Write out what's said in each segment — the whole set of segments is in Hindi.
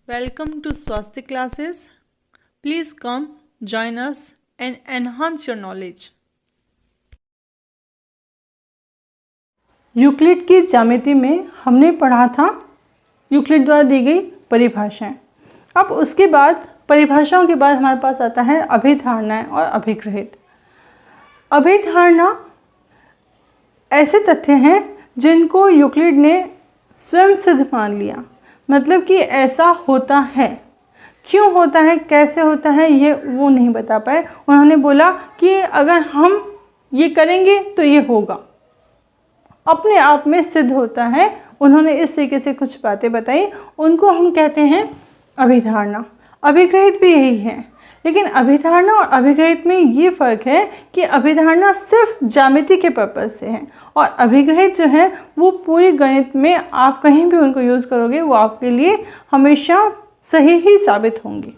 Welcome to Swasti classes. Please come, join us and enhance your knowledge. Euclid की ज्यामिति में हमने पढ़ा था यूक्लिड द्वारा दी गई परिभाषाएं। अब उसके बाद परिभाषाओं के बाद हमारे पास आता है अभिधारणाएं और अभिग्रहित। अभिधारणा ऐसे तथ्य हैं जिनको यूक्लिड ने स्वयं सिद्ध मान लिया, मतलब कि ऐसा होता है। क्यों होता है, कैसे होता है, ये वो नहीं बता पाए। उन्होंने बोला कि अगर हम ये करेंगे तो ये होगा, अपने आप में सिद्ध होता है। उन्होंने इस तरीके से कुछ बातें बताई, उनको हम कहते हैं अभिधारणा। अभिग्रहित भी यही है, लेकिन अभिधारणा और अभिग्रहित में ये फ़र्क है कि अभिधारणा सिर्फ ज्यामिति के पर्पज़ से है और अभिग्रहित जो है वो पूरी गणित में आप कहीं भी उनको यूज़ करोगे वो आपके लिए हमेशा सही ही साबित होंगी।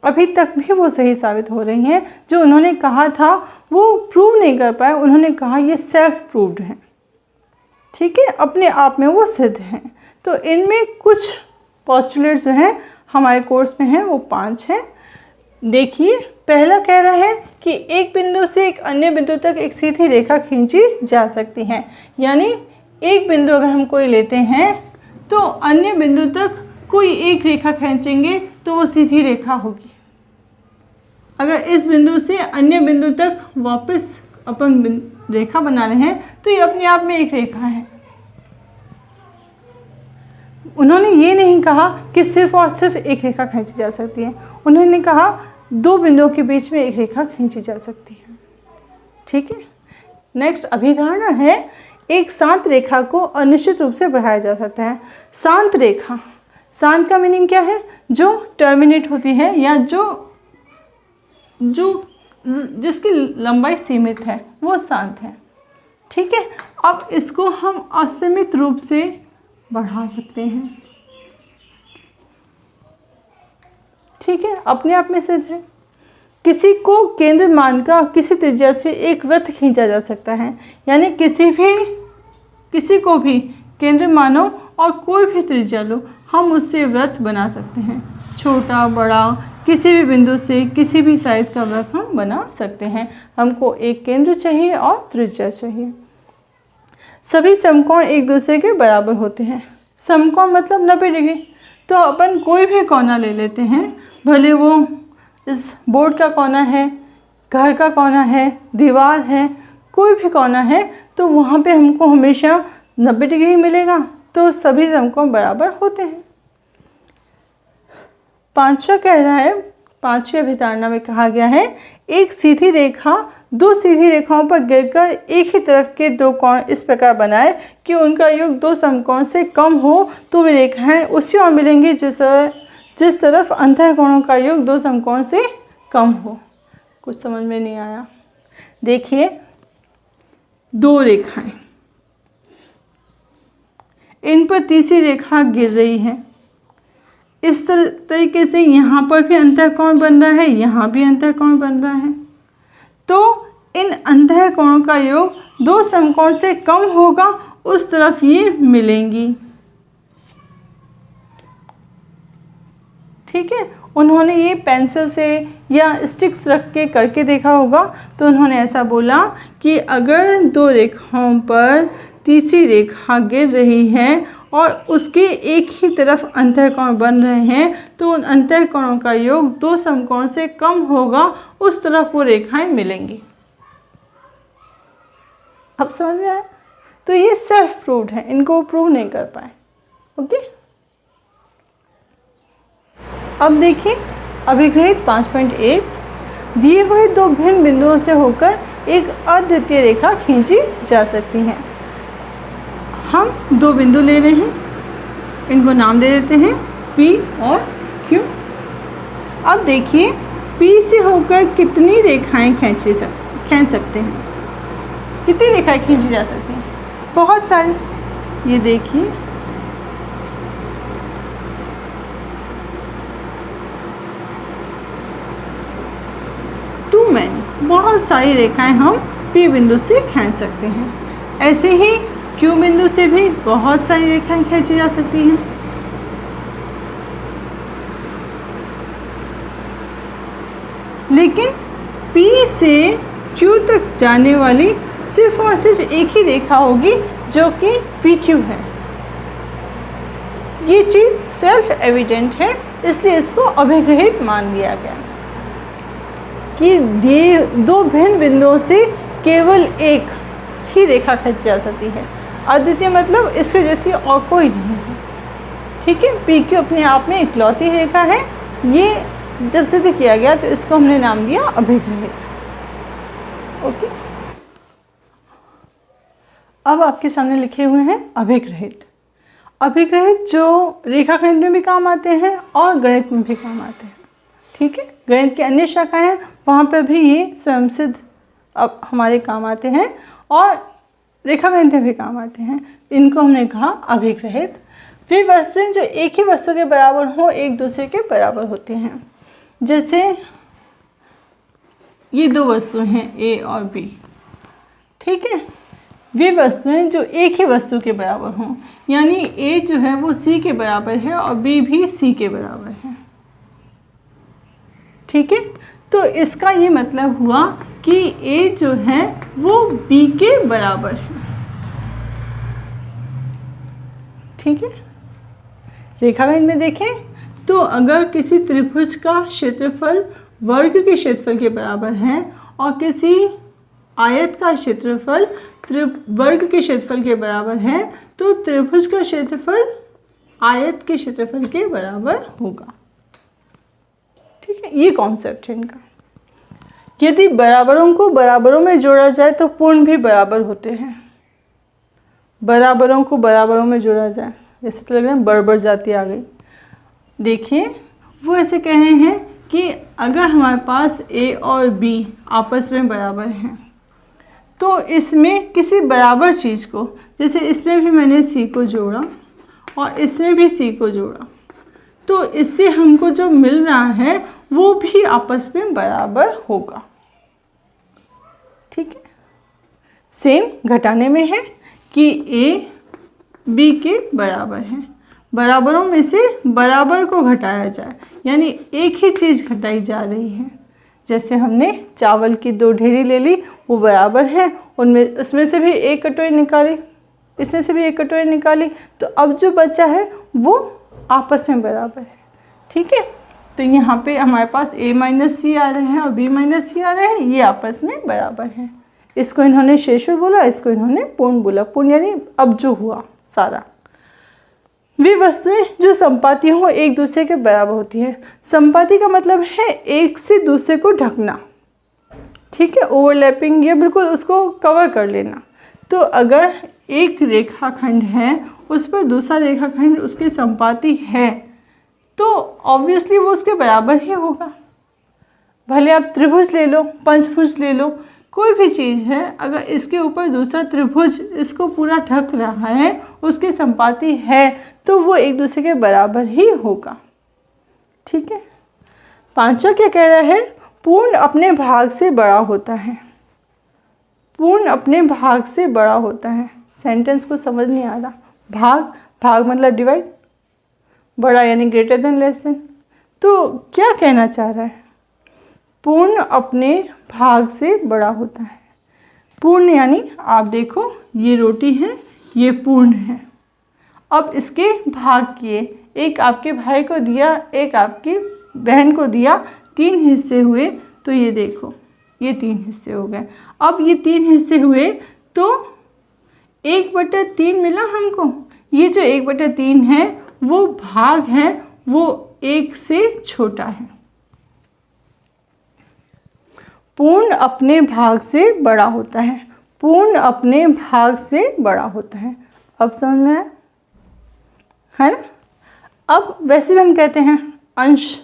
अभी तक भी वो सही साबित हो रही हैं। जो उन्होंने कहा था वो प्रूव नहीं कर पाए, उन्होंने कहा ये सेल्फ प्रूव्ड है, ठीक है, अपने आप में वो सिद्ध हैं। तो इनमें कुछ पोस्टुलेट्स जो हैं हमारे कोर्स में हैं वो 5 हैं। देखिए, पहला कह रहा है कि एक बिंदु से एक अन्य बिंदु तक एक सीधी रेखा खींची जा सकती है। यानी एक बिंदु अगर हम कोई लेते हैं तो अन्य बिंदु तक कोई एक रेखा खींचेंगे तो वो सीधी रेखा होगी। अगर इस बिंदु से अन्य बिंदु तक वापस अपन रेखा बना रहे हैं तो ये अपने आप में एक रेखा है। उन्होंने ये नहीं कहा कि सिर्फ और सिर्फ एक रेखा खींची जा सकती है, उन्होंने कहा 2 बिंदुओं के बीच में एक रेखा खींची जा सकती है, ठीक है। नेक्स्ट अभिधारणा है एक शांत रेखा को अनिश्चित रूप से बढ़ाया जा सकता है। शांत रेखा, शांत का मीनिंग क्या है? जो टर्मिनेट होती है या जिसकी लंबाई सीमित है वो शांत है, ठीक है। अब इसको हम असीमित रूप से बढ़ा सकते हैं, ठीक है, अपने आप में सिद्ध है। किसी को केंद्र मानकर किसी त्रिज्या से एक वृत्त खींचा जा सकता है। यानी किसी को भी केंद्र मानो और कोई भी त्रिज्या लो, हम उससे वृत्त बना सकते हैं। छोटा बड़ा किसी भी बिंदु से किसी भी साइज़ का वृत्त हम बना सकते हैं। हमको एक केंद्र चाहिए और त्रिज्या चाहिए। सभी समकोण एक दूसरे के बराबर होते हैं। समकोण मतलब 90 डिग्री। तो अपन कोई भी कोना ले लेते हैं, भले वो इस बोर्ड का कोना है, घर का कोना है, दीवार है, कोई भी कोना है, तो वहाँ पे हमको हमेशा 90 डिग्री मिलेगा। तो सभी समकोण बराबर होते हैं। 5वां कह रहा है, 5वीं अभिधारणा में कहा गया है एक सीधी रेखा 2 सीधी रेखाओं पर गिरकर एक ही तरफ के 2 कोण इस प्रकार बनाए कि उनका योग 2 समकोण से कम हो तो वे रेखाएं उसी ओर मिलेंगी जिस तरफ अंतःकोणों का योग 2 समकोण से कम हो। कुछ समझ में नहीं आया? देखिए, 2 रेखाएं, इन पर तीसरी रेखा गिर रही है। इस तरीके से यहाँ पर भी अंतःकोण बन रहा है, यहाँ भी अंतःकोण बन रहा है। तो इन अंतःकोणों का योग 2 समकोण से कम होगा, उस तरफ ये मिलेंगी, ठीक है। उन्होंने ये पेंसिल से या स्टिक्स रख के करके देखा होगा। तो उन्होंने ऐसा बोला कि अगर 2 रेखाओं पर तीसरी रेखा गिर रही है और उसके एक ही तरफ अंतःकोण बन रहे हैं तो उन अंतःकोणों का योग 2 समकोण से कम होगा, उस तरफ वो रेखाएं मिलेंगी। अब समझ में आया? तो ये सेल्फ प्रूव्ड है, इनको प्रूव नहीं कर पाए, ओके। अब देखिए अभिग्रहित 5.1, दिए हुए 2 भिन्न बिंदुओं से होकर एक अद्वितीय रेखा खींची जा सकती है। हम 2 बिंदु ले रहे हैं, इनको नाम दे देते हैं P और Q। अब देखिए P से होकर कितनी रेखाएं खींच सकते हैं, कितनी रेखाएं खींची जा सकती हैं? बहुत सारी। ये देखिए, बहुत सारी रेखाएं हम P बिंदु से खींच सकते हैं। ऐसे ही Q बिंदु से भी बहुत सारी रेखाएं खींची जा सकती हैं। लेकिन P से Q तक जाने वाली सिर्फ और सिर्फ एक ही रेखा होगी जो कि PQ है। ये चीज़ सेल्फ एविडेंट है, इसलिए इसको अभिग्रहित मान लिया गया कि ये दो भिन्न बिंदुओं से केवल एक ही रेखा खींची जा सकती है। अद्वितीय मतलब इसके जैसी और कोई नहीं है। ठीक है, PQ अपने आप में इकलौती रेखा है। ये जब सिद्ध किया गया तो इसको हमने नाम दिया अभिग्रहित। ओके, अब आपके सामने लिखे हुए हैं अभिग्रहित। अभिग्रहित जो रेखाखंड में भी काम आते हैं और गणित में भी काम आते हैं। ठीक है, गणित की अन्य शाखाएं हैं वहाँ पर भी ये स्वयं सिद्ध अब हमारे काम आते हैं और रेखाखंड में भी काम आते हैं। इनको हमने कहा अभिग्रहित। वे वस्तुएं जो एक ही वस्तु के बराबर हों एक दूसरे के बराबर होते हैं। जैसे ये दो वस्तुएं हैं A और B। ठीक है, वे वस्तुएं जो एक ही वस्तु के बराबर हों, यानी A जो है वो C के बराबर है और B भी C के बराबर है। ठीक है, तो इसका ये मतलब हुआ कि A जो है वो B के बराबर है। ठीक है, रेखाखंड में देखें तो अगर किसी त्रिभुज का क्षेत्रफल वर्ग के क्षेत्रफल के बराबर है और किसी आयत का क्षेत्रफल वर्ग के क्षेत्रफल के बराबर है तो त्रिभुज का क्षेत्रफल आयत के क्षेत्रफल के बराबर होगा। ठीक है, ये कॉन्सेप्ट है इनका। यदि बराबरों को बराबरों में जोड़ा जाए तो पूर्ण भी बराबर होते हैं। बराबरों को बराबरों में जोड़ा जाए, जैसे तो लग रहा है बड़बड़ जाती आ गई। देखिए, वो ऐसे कह रहे हैं कि अगर हमारे पास A और B आपस में बराबर हैं तो इसमें किसी बराबर चीज़ को, जैसे इसमें भी मैंने C को जोड़ा और इसमें भी C को जोड़ा, तो इससे हमको जो मिल रहा है वो भी आपस में बराबर होगा। ठीक है, सेम घटाने में है कि A B के बराबर है। बराबरों में से बराबर को घटाया जाए, यानी एक ही चीज़ घटाई जा रही है। जैसे हमने चावल की दो ढेरी ले ली, वो बराबर है, उनमें उसमें से भी एक कटोरी निकाली, इसमें से भी एक कटोरी निकाली, तो अब जो बचा है वो आपस में बराबर है। ठीक है, तो यहाँ पे हमारे पास A माइनस C आ रहे हैं और B माइनस C आ रहे हैं, ये आपस में बराबर हैं। इसको इन्होंने शेषफल बोला, इसको इन्होंने पूर्ण बोला। पूर्ण यानी अब जो हुआ सारा। वे वस्तुएं जो संपाती हों एक दूसरे के बराबर होती है। संपाती का मतलब है एक से दूसरे को ढकना। ठीक है, ओवरलैपिंग, या बिल्कुल उसको कवर कर लेना। तो अगर एक रेखाखंड है उस पर दूसरा रेखाखंड उसके संपाती है तो ऑब्वियसली वो उसके बराबर ही होगा। भले आप त्रिभुज ले लो, पंचभुज ले लो, कोई भी चीज़ है, अगर इसके ऊपर दूसरा त्रिभुज इसको पूरा ढक रहा है, उसके संपाती है, तो वो एक दूसरे के बराबर ही होगा। ठीक है, पांचवा क्या कह रहा है? पूर्ण अपने भाग से बड़ा होता है। पूर्ण अपने भाग से बड़ा होता है। सेंटेंस को समझ नहीं आ रहा। भाग मतलब डिवाइड, बड़ा यानी ग्रेटर देन लेस देन। तो क्या कहना चाह रहा है? पूर्ण अपने भाग से बड़ा होता है। पूर्ण यानी आप देखो, ये रोटी है, ये पूर्ण है। अब इसके भाग किए, एक आपके भाई को दिया, एक आपकी बहन को दिया, 3 हिस्से हुए, तो ये देखो ये 3 हिस्से हो गए। अब ये 3 हिस्से हुए तो 1/3 मिला हमको। ये जो 1/3 है वो भाग है, वो 1 से छोटा है। पूर्ण अपने भाग से बड़ा होता है। पूर्ण अपने भाग से बड़ा होता है। अब समझ में आया है ना? अब वैसे भी हम कहते हैं अंश,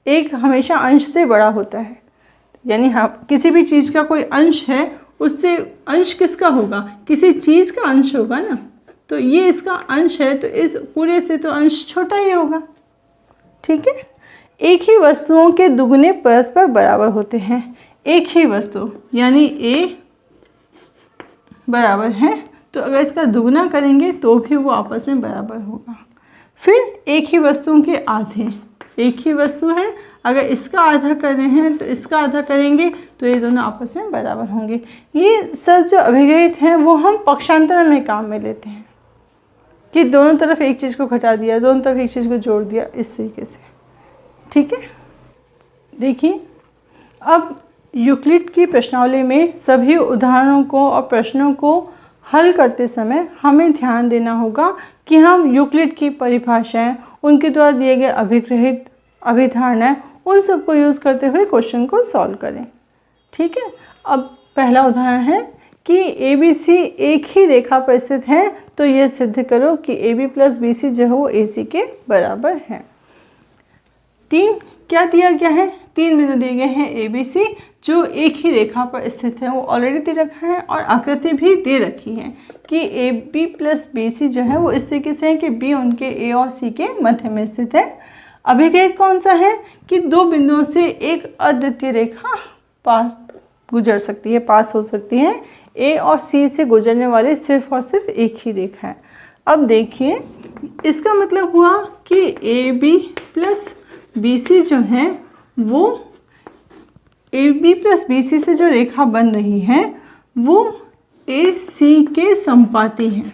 एक हमेशा अंश से बड़ा होता है। यानी हाँ, किसी भी चीज़ का कोई अंश है, उससे अंश किसका होगा? किसी चीज़ का अंश होगा ना। तो ये इसका अंश है, तो इस पूरे से तो अंश छोटा ही होगा। ठीक है, एक ही वस्तुओं के दुगने परस्पर बराबर होते हैं। एक ही वस्तु यानी A बराबर है, तो अगर इसका दुगना करेंगे तो भी वो आपस में बराबर होगा। फिर एक ही वस्तुओं के आधे, एक ही वस्तु है, अगर इसका आधा कर रहे हैं तो इसका आधा करेंगे तो ये दोनों आपस में बराबर होंगे। ये सब जो अभिग्रहित हैं वो हम पक्षांतर में काम में लेते हैं कि दोनों तरफ एक चीज़ को घटा दिया, दोनों तरफ एक चीज़ को जोड़ दिया, इस तरीके से। ठीक है, देखिए अब यूक्लिड की प्रश्नावली में सभी उदाहरणों को और प्रश्नों को हल करते समय हमें ध्यान देना होगा कि हम यूक्लिड की परिभाषाएं, उनके द्वारा दिए गए अभिग्रहित, अभिधारणाएं, उन सबको यूज़ करते हुए क्वेश्चन को सॉल्व करें। ठीक है, अब पहला उदाहरण है कि ए बी सी एक ही रेखा पर स्थित है, तो यह सिद्ध करो कि A B plus B C जो है वो ए सी के बराबर है। क्या दिया गया है, 3 बिंदु दिए गए हैं ए बी सी जो एक ही रेखा पर स्थित है, वो ऑलरेडी दे रखा है और आकृति भी दे रखी है कि A B plus B C जो है वो इस तरीके से है कि बी उनके ए और सी के मध्य में स्थित है। अभिग्रहित कौन सा है कि 2 बिंदुओं से एक अद्वितीय रेखा पास गुजर सकती है, पास हो सकती है। ए और सी से गुजरने वाले सिर्फ और सिर्फ एक ही रेखा है। अब देखिए इसका मतलब हुआ कि A B plus B C जो है वो A B plus B C से जो रेखा बन रही है वो ए सी के संपाती है,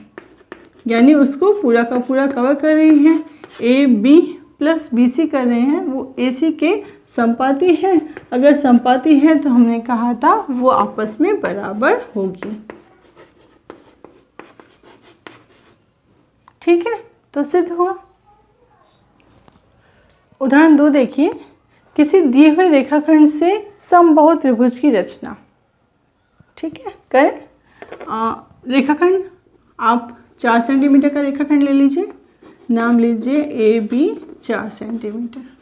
यानी उसको पूरा का पूरा कवर कर रही है। A B plus B C कर रहे हैं वो ए सी के संपाती है। अगर संपाती है तो हमने कहा था वो आपस में बराबर होगी। ठीक है, तो सिद्ध हुआ। उदाहरण 2 देखिए, किसी दिए हुए रेखाखंड से समबाहु त्रिभुज की रचना। ठीक है, करें। रेखाखंड आप 4 सेंटीमीटर का रेखाखंड ले लीजिए, नाम लीजिए ए बी 4 सेंटीमीटर।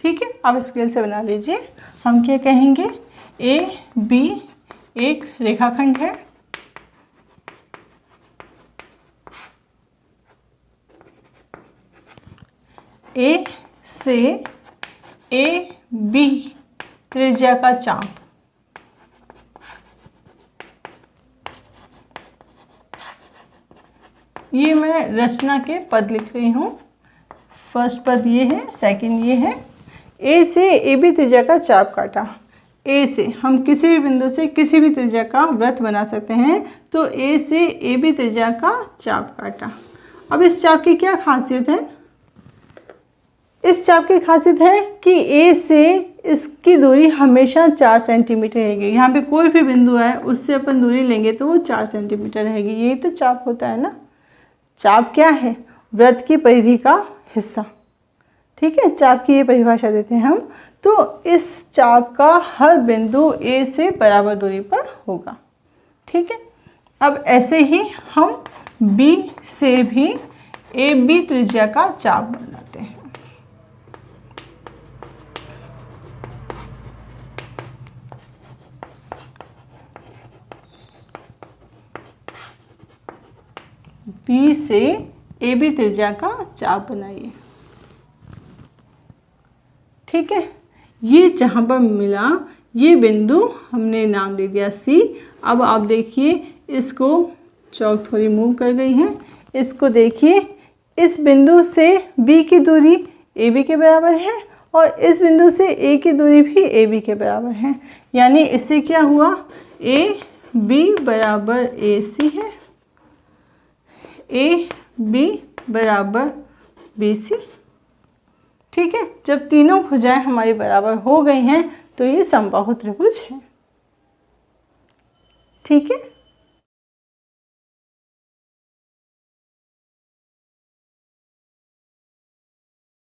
ठीक है, आप स्केल से बना लीजिए। हम क्या कहेंगे, ए बी एक रेखाखंड है, ए से ए बी त्रिज्या का चाप, ये मैं रचना के पद लिख रही हूँ। फर्स्ट पद ये है, सेकंड ये है। ए से ए बी त्रिज्या का चाप काटा। ए से हम किसी भी बिंदु से किसी भी त्रिज्या का वृत्त बना सकते हैं, तो ए से ए बी त्रिज्या का चाप काटा। अब इस चाप की क्या खासियत है, इस चाप की खासियत है कि ए से इसकी दूरी हमेशा 4 सेंटीमीटर रहेगी। यहाँ पे कोई भी बिंदु है उससे अपन दूरी लेंगे तो वो 4 सेंटीमीटर रहेगी। यही तो चाप होता है ना। चाप क्या है, वृत्त की परिधि का हिस्सा। ठीक है, चाप की ये परिभाषा देते हैं हम। तो इस चाप का हर बिंदु ए से बराबर दूरी पर होगा। ठीक है, अब ऐसे ही हम बी से भी ए बी त्रिज्या का चाप बनाते हैं। बी से ए बी त्रिज्या का चाप बनाइए। ठीक है, ये जहाँ पर मिला ये बिंदु हमने नाम दे दिया सी। अब आप देखिए इसको, चौक थोड़ी मूव कर गई है, इसको देखिए, इस बिंदु से बी की दूरी ए बी के बराबर है और इस बिंदु से ए की दूरी भी ए बी के बराबर है। यानी इससे क्या हुआ, ए बी बराबर ए सी है, ए बी बराबर बी सी। ठीक है, जब तीनों भुजाएं हमारी बराबर हो गई हैं तो ये समबाहु त्रिभुज है। ठीक है।